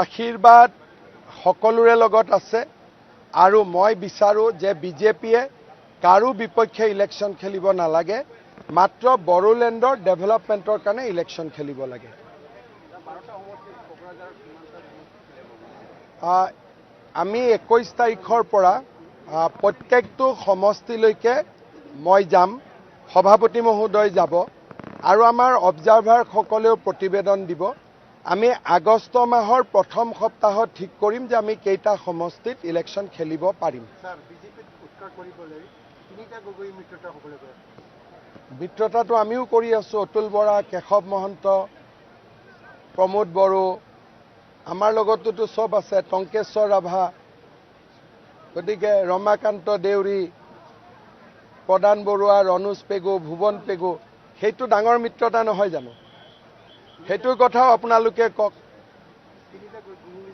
আশীৰ্বাদ সকলোৰে লগত আছে আৰু মই বিচাৰোঁ যে বিজেপিয়ে কাৰো বিপক্ষে ইলেকশ্যন খেলিব নালাগে, মাত্ৰ বড়োলেণ্ডৰ ডেভেলপমেণ্টৰ কাৰণে ইলেকশ্যন খেলিব লাগে। আমি 21 তাৰিখৰ পৰা প্ৰত্যেকটো সমষ্টিলৈকে মই যাম, সভাপতি মহোদয় যাব আৰু আমাৰ অবজাৰভাৰসকলেও প্ৰতিবেদন দিব। আমি আগষ্ট মাহৰ প্ৰথম সপ্তাহত ঠিক কৰিম যে আমি কেইটা সমষ্টিত ইলেকশ্যন খেলিব পাৰিম। মিত্ৰতাটো আমিও কৰি আছোঁ। অতুল বৰা, কেশৱ মহন্ত, প্ৰমোদ বড়ো, আমাৰ লগততো চব আছে, টংকেশ্বৰ ৰাভা, গতিকে ৰমাকান্ত দেউৰী, প্ৰদান বৰুৱা, ৰণোজ পেগু, ভুৱন পেগু, সেইটো ডাঙৰ মিত্ৰতা নহয় জানো? সেইটোৰ কথাও আপোনালোকে কওক।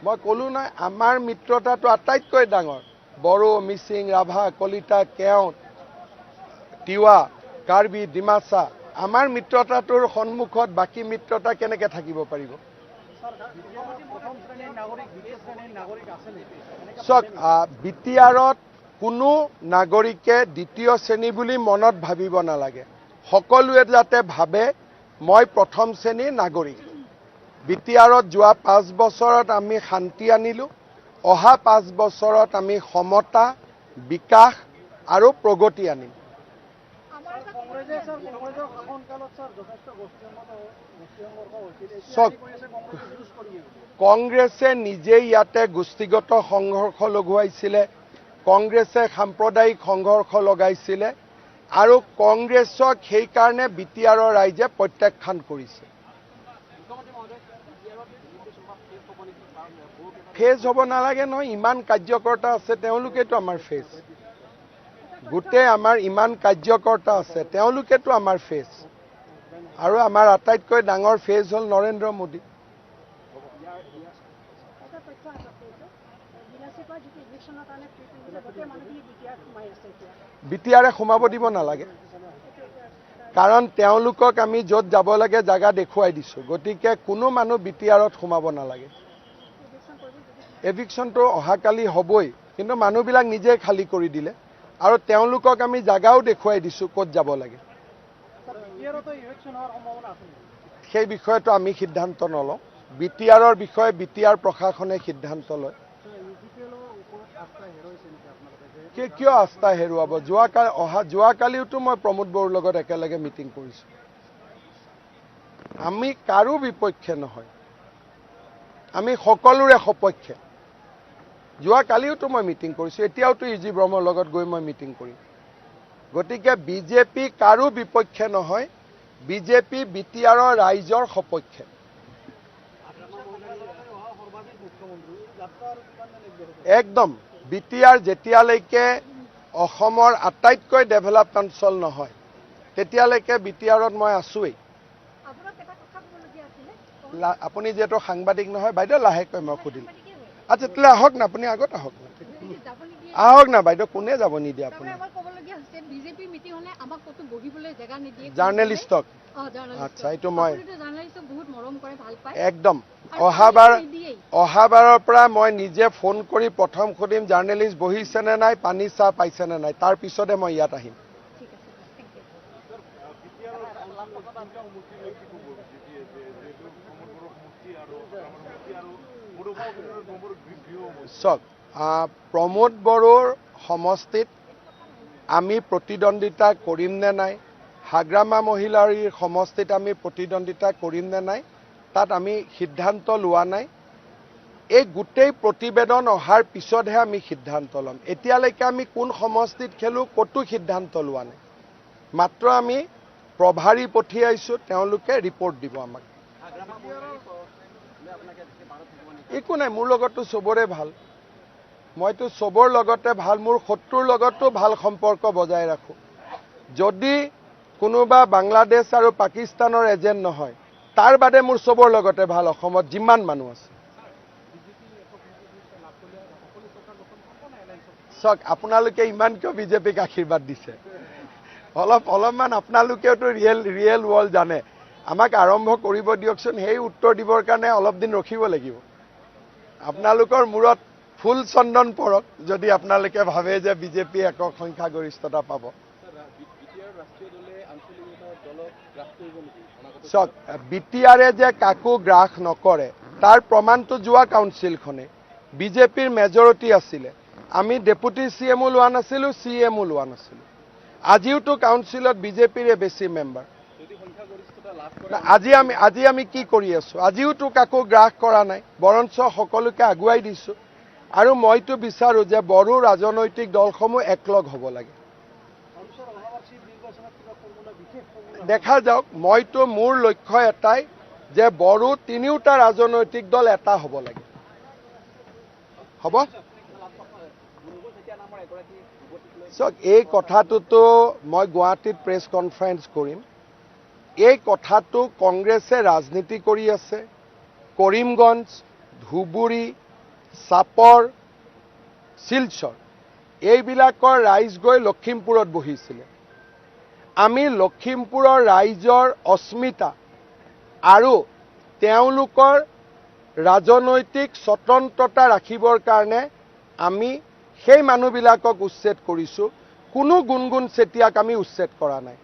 মই ক'লো নাই, আমাৰ মিত্ৰতাটো আটাইতকৈ ডাঙৰ। বড়ো, মিচিং, ৰাভা, কলিতা, কেওট, তিৱা, কাৰ্বি, ডিমাচা, আমাৰ মিত্ৰতাটোৰ সন্মুখত বাকী মিত্ৰতা কেনেকৈ থাকিব পাৰিব? চাওক, বিটিআৰত কোনো নাগৰিকে দ্বিতীয় শ্ৰেণী বুলি মনত ভাবিব নালাগে। সকলোৱে যাতে ভাবে মই প্ৰথম শ্ৰেণীৰ নাগৰিক। বিটিআৰত যোৱা 5 বছৰত আমি শান্তি আনিলোঁ, অহা 5 বছৰত আমি সমতা, বিকাশ আৰু প্ৰগতি আনিম। কংগ্ৰেছে নিজেই ইয়াতে গোষ্ঠীগত সংঘৰ্ষ লগুৱাইছিলে, কংগ্ৰেছে সাম্প্ৰদায়িক সংঘৰ্ষ লগাইছিলে আৰু কংগ্ৰেছক সেইকাৰণে বিটিআৰৰ ৰাইজে প্ৰত্যাখ্যান কৰিছে। ফেজ হ'ব নালাগে নহয়, ইমান কাৰ্যকৰ্তা আছে, তেওঁলোকেতো আমাৰ ফেজ। গোটেই আমাৰ ইমান কাৰ্যকৰ্তা আছে, তেওঁলোকেতো আমাৰ ফেজ। আৰু আমাৰ আটাইতকৈ ডাঙৰ ফেজ হ'ল নৰেন্দ্ৰ মোদী। বিটিআৰে সোমাব দিব নালাগে, কাৰণ তেওঁলোকক আমি য'ত যাব লাগে জাগা দেখুৱাই দিছোঁ। গতিকে কোনো মানুহ বিটিআৰত সোমাব নালাগে। এভিকশ্যনটো অহাকালি হ'বই, কিন্তু মানুহবিলাক নিজে খালী কৰি দিলে আৰু তেওঁলোকক আমি জাগাও দেখুৱাই দিছোঁ ক'ত যাব লাগে। সেই বিষয়টো আমি সিদ্ধান্ত নলওঁ, বিটিআৰৰ বিষয়ে বিটিআৰ প্ৰশাসনে সিদ্ধান্ত লয়। কিয় আস্থা হেৰুৱাব? যোৱাকালিওতো মই প্ৰমোদ বড়োৰ লগত একেলগে মিটিং কৰিছোঁ। আমি কাৰো বিপক্ষে নহয়, আমি সকলোৰে সপক্ষে। যোৱাকালিওতো মই মিটিং কৰিছোঁ, এতিয়াওতো ইজি ব্ৰহ্মৰ লগত গৈ মই মিটিং কৰিম। গতিকে বিজেপি কাৰো বিপক্ষে নহয়, বিজেপি বিটিআৰৰ ৰাইজৰ সপক্ষে। একদম বিটিআৰ যেতিয়ালৈকে অসমৰ আটাইতকৈ ডেভেলপ অঞ্চল নহয় তেতিয়ালৈকে বিটিআৰত মই আছোৱেই। আপুনি যিহেতু সাংবাদিক নহয় বাইদেউ, লাহেকৈ মই সুধিম। আচ্ছা তেতিয়াহ'লে আহক না, আপুনি আগত আহক না, আহক না বাইদেউ, কোনে যাব নিদিয়ে আপুনি? জাৰ্নেলিষ্টক? আচ্ছা, এইটো মই একদম অহাবাৰৰ পৰা মই নিজে ফোন কৰি প্ৰথম সুধিম জাৰ্নেলিষ্ট বহিছেনে নাই, পানী চাহ পাইছেনে নাই, তাৰ পিছতে মই ইয়াত আহিম। চাওক, প্ৰমোদ বড়োৰ সমষ্টিত আমি প্ৰতিদ্বন্দ্বিতা কৰিম নে নাই, হাগ্ৰামা মহিলাৰ সমষ্টিত আমি প্ৰতিদ্বন্দ্বিতা কৰিম নে নাই, তাত আমি সিদ্ধান্ত লোৱা নাই। এই গোটেই প্ৰতিবেদন অহাৰ পিছতহে আমি সিদ্ধান্ত ল'ম। এতিয়ালৈকে আমি কোন সমষ্টিত খেলোঁ ক'তো সিদ্ধান্ত লোৱা নাই, মাত্ৰ আমি প্ৰভাৰী পঠিয়াইছোঁ, তেওঁলোকে ৰিপৰ্ট দিব আমাক। একো নাই, মোৰ লগততো চবৰে ভাল, মইতো চবৰ লগতে ভাল, মোৰ শত্ৰুৰ লগতো ভাল সম্পৰ্ক বজাই ৰাখোঁ। যদি কোনোবা বাংলাদেশ আৰু পাকিস্তানৰ এজেণ্ট নহয়, তাৰ বাদে মোৰ চবৰ লগতে ভাল, অসমত যিমান মানুহ আছে। চাওক, আপোনালোকে ইমান কিয় বিজেপিক আশীৰ্বাদ দিছে? অলপমান আপোনালোকেওতো ৰিয়েল ৱৰ্ল্ড জানে। আমাক আৰম্ভ কৰিব দিয়কচোন, সেই উত্তৰ দিবৰ কাৰণে অলপ দিন ৰখিব লাগিব। আপোনালোকৰ মূৰত ফুল চন্দন পৰক যদি আপোনালোকে ভাবে যে বিজেপি একক সংখ্যাগৰিষ্ঠতা পাব। চাওক, বিটিআৰে যে কাকো গ্ৰাস নকৰে তাৰ প্ৰমাণটো যোৱা কাউন্সিলখনে বিজেপিৰ মেজৰিটি আছিলে। আমি ডেপুটি CMও লোৱা নাছিলোঁ, CMও লোৱা নাছিলোঁ। আজিওতো কাউন্সিলত বিজেপিৰে বেছি মেম্বাৰ। আজি আমি কি কৰি আছো? আজিওতো কাকো গ্ৰাস কৰা নাই, বৰঞ্চ সকলোকে আগুৱাই দিছো। আৰু মইতো বিচাৰো যে বড়ো ৰাজনৈতিক দলসমূহ একলগ হ'ব লাগে। দেখা যাওক, মইতো মোৰ লক্ষ্য এটাই যে বড়ো তিনিওটা ৰাজনৈতিক দল এটা হ'ব লাগে। হ'ব? চাওক, এই কথাটোতো মই গুৱাহাটীত প্ৰেছ কনফাৰেন্স কৰিম। এই কথাটো কংগ্ৰেছে ৰাজনীতি কৰি আছে। কৰিমগঞ্জ, ধুবুৰী, চাপৰ, শিলচৰ এইবিলাকৰ ৰাইজ গৈ লখিমপুৰত বহিছিলে। আমি লখিমপুৰৰ ৰাইজৰ অস্মিতা আৰু তেওঁলোকৰ ৰাজনৈতিক স্বতন্ত্ৰতা ৰাখিবৰ কাৰণে আমি সেই মানুহবিলাকক উচ্ছেদ কৰিছোঁ। কোনো গুণগুণ চেতিয়াক আমি উচ্ছেদ কৰা নাই।